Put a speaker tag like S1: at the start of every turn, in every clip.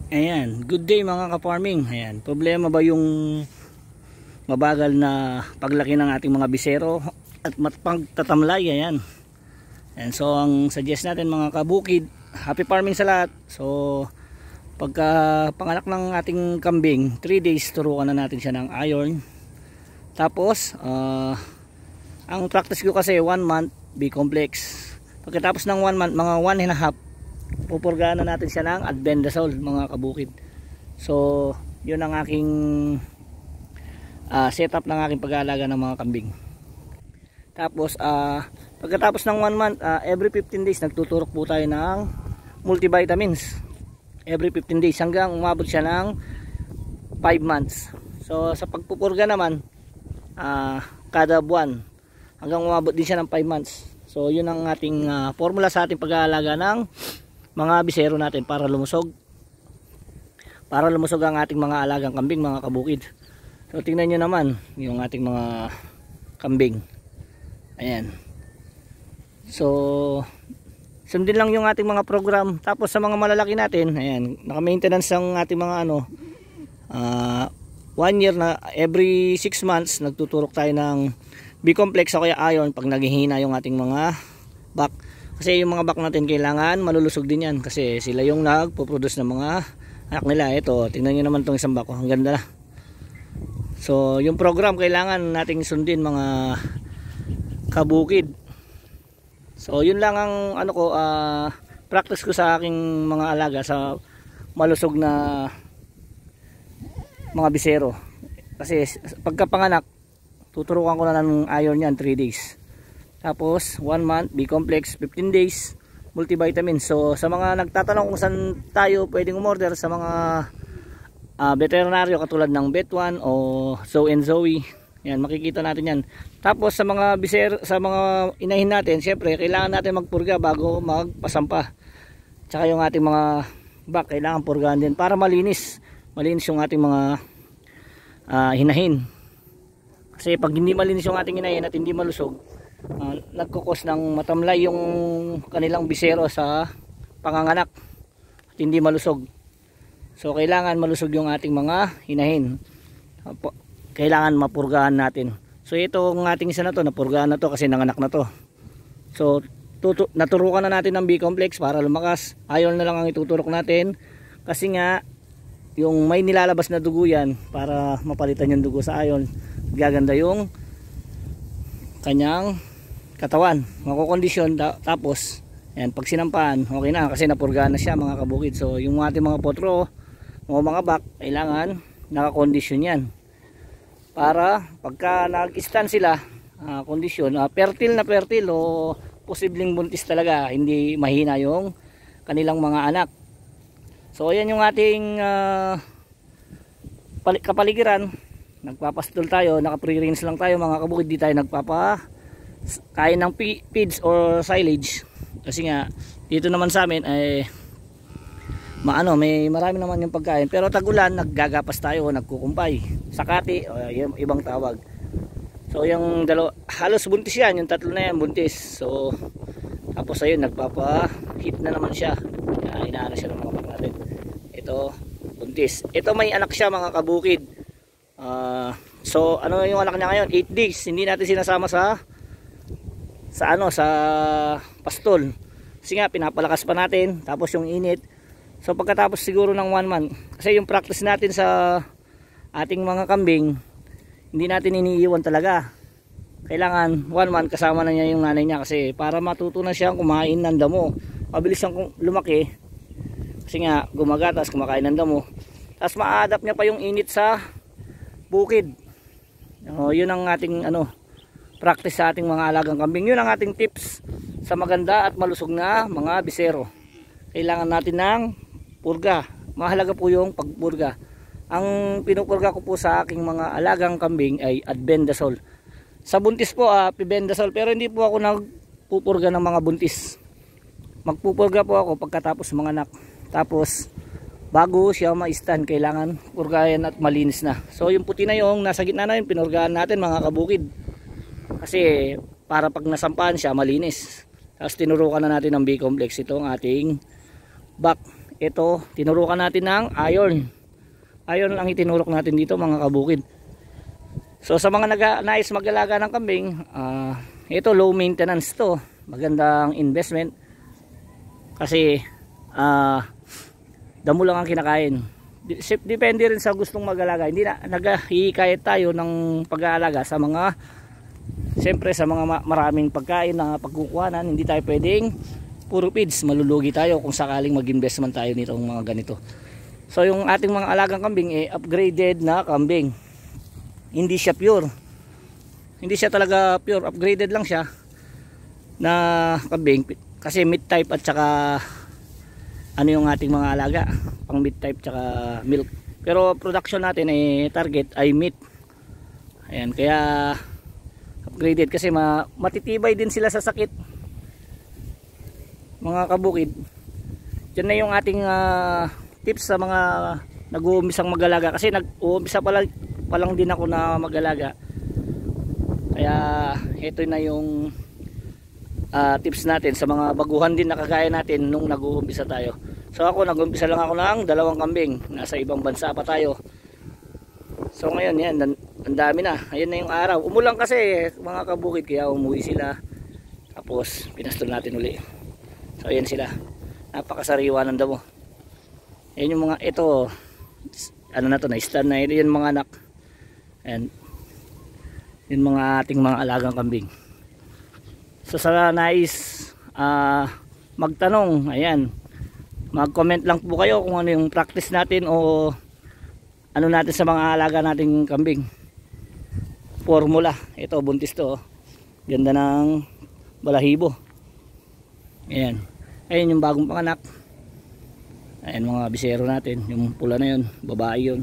S1: Ayan, good day mga ka-farming. Ayan, problema ba yung mabagal na paglaki ng ating mga bisero at pagtatamlay? Ayan. Ayan, so ang suggest natin mga kabukid, happy farming sa lahat. So pagka panganak ng ating kambing, 3 days turukan na natin siya ng iron. Tapos ang practice ko kasi 1 month B-complex. Pagkatapos ng 1 month, mga 1.5, pupurgaan na natin siya ng albendazole mga kabukid. So yun ang aking setup ng aking pag-aalaga ng mga kambing. Tapos pagkatapos ng 1 month, every 15 days nagtuturok po tayo ng multivitamins. Every 15 days hanggang umabot siya ng 5 months. So sa pagpupurga naman, kada buwan hanggang umabot din siya ng 5 months. So yun ang ating formula sa ating pag-aalaga ng mga bisero natin para lumusog ang ating mga alagang kambing mga kabukid. So tingnan nyo naman yung ating mga kambing. Ayan. So sundin lang yung ating mga program. Tapos sa mga malalaki natin, ayan, naka-maintenance ang ating mga 1 year na every 6 months nagtuturok tayo ng B-complex o kaya iron pag naghihina yung ating mga back. Kasi yung mga back natin kailangan malulusog din yan kasi sila yung nagpo-produce ng mga anak nila. Ito, tingnan nyo naman itong isang back, ang ganda na. So yung program kailangan nating sundin mga kabukid. So yun lang ang practice ko sa aking mga alaga sa malusog na mga bisero. Kasi pagkapanganak, tuturukan ko na ng iron yan 3 days. Tapos 1 month B-complex, 15 days multivitamin. So sa mga nagtatanong kung saan tayo pwedeng umorder, sa mga veterinaryo katulad ng Bet1 o Zoe and Zoe, yan, makikita natin yan. Tapos sa mga sa mga inahin natin, syempre kailangan natin magpurga bago magpasampa. Tsaka yung ating mga back kailangan purgahan din para malinis yung ating mga hinahin. Kasi pag hindi malinis yung ating hinahin at hindi malusog, nagkukos ng matamlay yung kanilang bisero sa panganganak at hindi malusog. So kailangan malusog yung ating mga hinahin. Kailangan mapurgahan natin. So itong ating isa na to, napurgahan na to kasi nanganak na to. So naturukan na natin ng B-complex para lumakas. Iron na lang ang ituturok natin kasi nga yung may nilalabas na dugo yan, para mapalitan yung dugo sa iron, gaganda yung kanyang katawan, makokondisyon. Tapos yan, pag sinampahan okay na kasi napurgahan na siya mga kabukid. So yung ating mga potro o mga bak, kailangan nakakondisyon yan para pagka nag-stand sila, kondisyon, fertile na fertile o posibleng buntis talaga, hindi mahina yung kanilang mga anak. So ayan yung ating kapaligiran. Nagpapastol tayo, naka-pre-rinse lang tayo mga kabukid, di tayo nagpapakain ng feeds or silage. Kasi nga dito naman sa amin ay may marami naman yung pagkain, pero tag-ulan naggagapas tayo, nagkukumpay, sakati o yung ibang tawag. So yung halos buntis yan, yung tatlo na yan buntis. So tapos ayun, nagpapa-hit na naman siya. Inaana siya ng mga bak natin. Ito buntis, ito may anak siya mga kabukid. So ano yung anak niya ngayon, 8 days. Hindi natin sinasama sa pastol kasi nga pinapalakas pa natin, tapos yung init. So pagkatapos siguro ng 1 month, kasi yung practice natin sa ating mga kambing, hindi natin iniiwan talaga. Kailangan 1 month kasama na niya yung nanay niya, kasi para matuto na siyang kumain ng damo. Mabilis siyang lumaki kasi nga gumagatas, kumakain ng damo. Tapos ma-adapt niya pa yung init sa bukid. Yun ang ating practice sa ating mga alagang kambing. Yun ang ating tips sa maganda at malusog na mga bisero. Kailangan natin ng purga. Mahalaga po yung pagpurga. Ang pinupurga ko po sa aking mga alagang kambing ay albendazole. Sa buntis po pibendazole, pero hindi po ako nagpupurga ng mga buntis. Magpupurga po ako pagkatapos mga anak. Tapos bago siya ma-stand, kailangan purgahan at malinis na. So yung puti na yung nasa gitna na yun, pinurgahan natin mga kabukid. Kasi para pag nasampahan siya, malinis. Tapos tinurukan na natin ng B-complex itong ating back. ito tinurukan natin ng iron. Iron ang itinurok natin dito mga kabukid. So sa mga nais mag-alaga ng kambing, ito low maintenance to, magandang investment kasi damo lang ang kinakain. Depende rin sa gustong mag-alaga. Hindi na naghihikayat tayo ng pag-aalaga sa mga, siyempre sa mga maraming pagkain na pagkukuhanan. Hindi tayo pwedeng puro feeds, malulugi tayo kung sakaling mag-investment tayo nitong mga ganito. So yung ating mga alagang kambing upgraded na kambing. Hindi siya pure. Hindi siya talaga pure, upgraded lang siya na kambing kasi meat type at saka ano yung ating mga alaga, pang meat type tsaka milk. Pero production natin target ay meat. Ayan, kaya upgraded kasi matitibay din sila sa sakit. Mga kabukid, dyan na yung ating tips sa mga nag-uumisang mag-alaga, kasi nag-uumpisa pa lang din ako na mag-alaga. Kaya ito na yung tips natin sa mga baguhan din na kagaya natin nung nag-uumpisa tayo. So ako nag-uumpisa lang ako ng 2 kambing, nasa ibang bansa pa tayo. So ngayon yan, ang dami na. Ayun na yung araw, umulan kasi mga kabukid, kaya umuwi sila, tapos pinastol natin uli. So ayan sila, napakasariwa ng damo. Ayan yung mga, ito ano na to, na stand na ito, yung mga anak. Ayan, yung mga ating mga alagang kambing. So sa nais magtanong, ayan, mag-comment lang po kayo kung ano yung practice natin o ano natin sa mga alaga nating kambing. Formula, ito buntis to, ganda ng balahibo. Ayan, ayun yung bagong panganak. Ayan mga bisero natin, yung pula na yun, babae yun.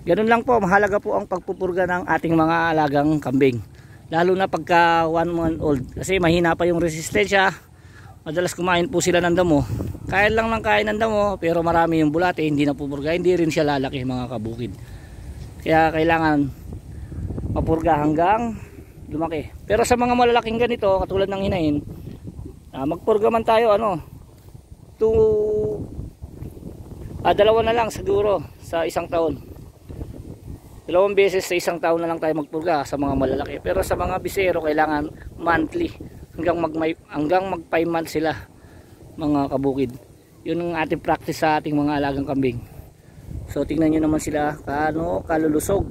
S1: Ganun lang po, mahalaga po ang pagpupurga ng ating mga alagang kambing, lalo na pagka 1 month old, kasi mahina pa yung resistensya. Madalas kumain po sila ng damo, kain lang ng kain ng damo, pero marami yung bulate, hindi na pupurga, hindi rin siya lalaki mga kabukid. Kaya kailangan mapurga hanggang lumaki. Pero sa mga malalaking ganito, katulad ng hinahin, magpurga man tayo dalawa na lang siguro sa isang taon. 2 beses sa isang taon na lang tayo magpurga sa mga malalaki. Pero sa mga bisero kailangan monthly, hanggang mag 5 months sila mga kabukid. Yun ang ating practice sa ating mga alagang kambing. So tingnan nyo naman sila kalulusog.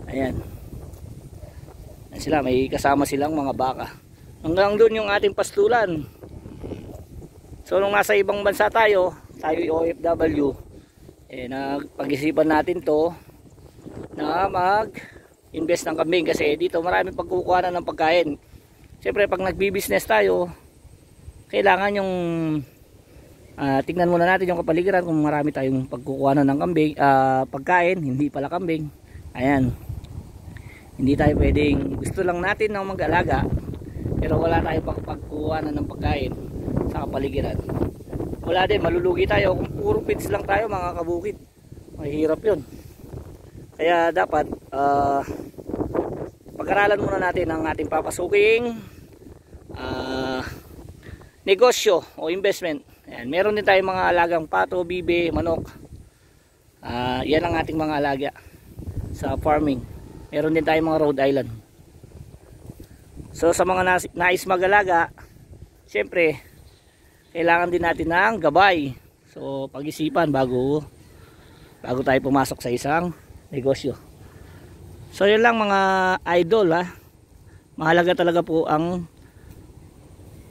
S1: Ayan, ayan sila, may kasama silang mga baka. Hanggang doon yung ating pastulan. So nung nasa ibang bansa tayo OFW, nagpag-isipan natin to na mag-invest ng kambing, kasi dito maraming pagkukuhanan ng pagkain. Siyempre pag nagbi-business tayo, kailangan yung tingnan muna natin yung kapaligiran kung marami tayong pagkukuhanan ng kambing, pagkain, hindi pala kambing. Ayan, hindi tayo pwedeng gusto lang natin ng mag-alaga pero wala tayong pagkukuhanan ng pagkain sa kapaligiran. Wala din, malulugi tayo kung puro feeds lang tayo mga kabukid. Mahirap yun. Kaya dapat pag-aralan muna natin ang ating papasuking negosyo o investment. Ayan, meron din tayong mga alagang pato, bibe, manok. Yan ang ating mga alaga sa farming. Meron din tayong mga Rhode Island. So sa mga nais mag-alaga, siyempre kailangan din natin ng gabay. So pag-isipan bago tayo pumasok sa isang negosyo. So yun lang mga idol mahalaga talaga po ang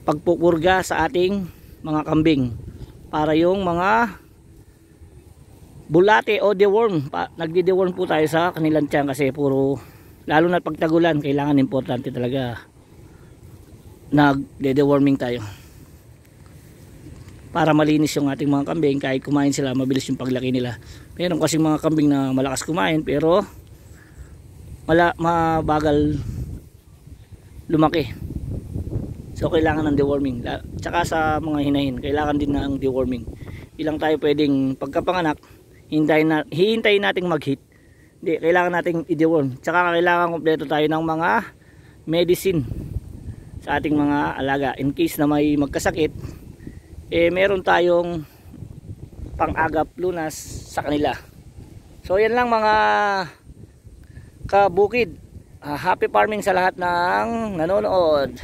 S1: pagpupurga sa ating mga kambing para yung mga bulate o deworm, nagdi-deworm po tayo sa kanilang tiyan, kasi puro, lalo na pag tagulan, kailangan importante talaga nagde-deworming tayo para malinis yung ating mga kambing. Kahit kumain sila, mabilis yung paglaki nila. Meron kasing mga kambing na malakas kumain pero mabagal lumaki. So kailangan ng deworming. Tsaka sa mga hinahin, kailangan din ng deworming. Ilang tayo pwedeng pagkapanganak hihintayin nating mag-heat. Hindi, kailangan nating i-deworm. Tsaka kailangan kompleto tayo ng mga medicine sa ating mga alaga in case na may magkasakit, meron tayong pang-agap lunas sa kanila. So yan lang mga kabukid. Happy farming sa lahat ng nanonood.